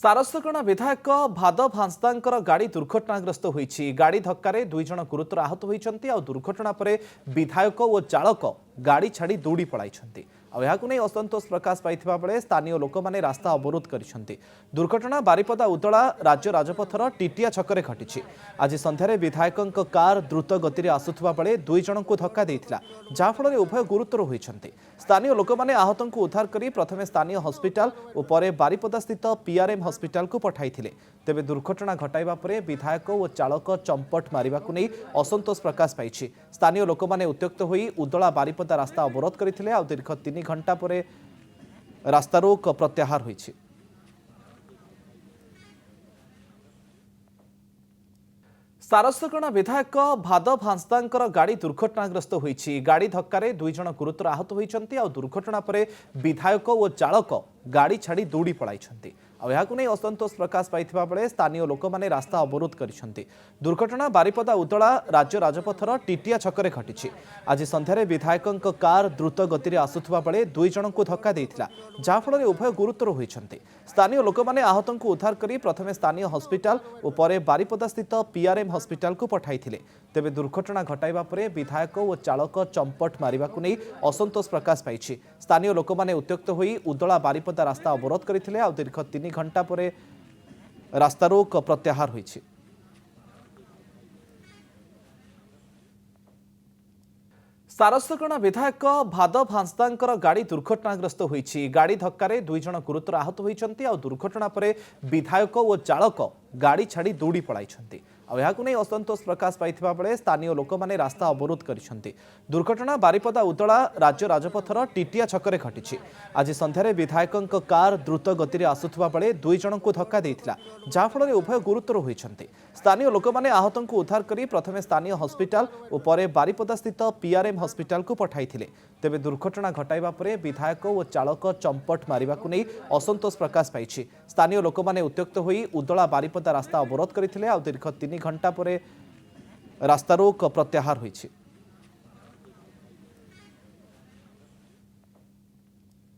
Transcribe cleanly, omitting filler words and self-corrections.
सारसकणा विधायक भादव हांसदा गाड़ी दुर्घटनाग्रस्त होईछि। गाड़ी धक्कारे दुई जण गुरुतर आहत होइछन्ति आ दुर्घटना परे विधायक और चालक गाड़ी छाड़ी दौड़ी पलाइछन्ति। नहीं असंतोष प्रकाश पाइथिबा बेले स्थानीय लोक माने रास्ता अवरोध करिसन्ति। दुर्घटना बारिपदा उदला राज्य राजपथर टिटिया छकरे घटिछि। आज संध्यारे विधायकक कार द्रुत गति में आसुथिबा बेले दुई जणको धक्का देइथिला, जा फଳରେ उभय गुरुतर होइछन्ति। स्थानीय लोक माने आहतंकु उद्धार करी प्रथमे स्थानीय हॉस्पिटल और परे बारिपदा स्थित पीआरएम हॉस्पिटल को पठाइथिले। तेबे दुर्घटना घटाइबा परे विधायक और चालक चंपट मारिबाकु नै असंतोष प्रकाश पाइछि। स्थानीय लोक माने उत्त्यक्त होई उदला बारिपदा रास्ता अवरोध करथिले आ दीर्घ 3 घंटा परे रास्ता रोक प्रत्याहार होइछि। सारसकणा विधायक भादव हांसदा गाड़ी दुर्घटनाग्रस्त होईछि। गाड़ी धक्कारे दुई जण गुरुतर आहत होइछन्ति आ दुर्घटना परे विधायक और चालक गाड़ी छाड़ी दौड़ी पलाइछन्ति। नहीं असंतोष प्रकाश पाइथिबा बेले स्थानीय लोक माने रास्ता अवरोध करिसन्ति। दुर्घटना बारिपदा उदला राज्य राजपथर टिटिया छकरे घटिछि। आज संध्यारे विधायकक कार द्रुत गति में आसुथिबा बेले दुई जणको धक्का देइथिला, जा फଳରେ उभय गुरुतर होइछन्ति। स्थानीय लोक माने आहतंकु उद्धार करी प्रथमे स्थानीय हॉस्पिटल और परे बारिपदा स्थित पीआरएम हॉस्पिटल को पठाइथिले। तेबे दुर्घटना घटाइबा परे विधायक और चालक चंपट मारिबाकु नै असंतोष प्रकाश पाइछि। स्थानीय लोक माने उत्त्यक्त होई उदला बारिपदा रास्ता अवरोध करथिले आ दीर्घ 3 घंटा परे रास्ता रोक प्रत्याहार होइछि। सारसकणा विधायक भादव हांसदा गाड़ी दुर्घटनाग्रस्त होईछि। गाड़ी धक्कारे दुई जण गुरुतर आहत होइछन्ति आ दुर्घटना परे विधायक और चालक गाड़ी छाड़ी दौड़ी पलाइछन्ति। नहीं असंतोष प्रकाश पाइथिबा बेले स्थानीय लोक माने रास्ता अवरोध करिसन्ति। दुर्घटना बारिपदा उदला राज्य राजपथर टिटिया छकरे घटिछि। आज संध्यारे विधायकक कार द्रुत गति में आसुथिबा बेले दुई जणको धक्का देइथिला, जा फଳରେ उभय गुरुतर होइछन्ति। स्थानीय लोक माने आहतंकु उद्धार करी प्रथमे स्थानीय हॉस्पिटल और परे बारिपदा स्थित पीआरएम हॉस्पिटल को पठाइथिले। तेबे दुर्घटना घटाइबा परे विधायक और चालक चंपट मारिबाकु नै असंतोष प्रकाश पाइछि। स्थानीय लोक माने उत्त्यक्त होई उदला बारिपदा रास्ता अवरोध करथिले आ दीर्घ 3 घंटा परे रास्ता रोक प्रत्याहार होइछि।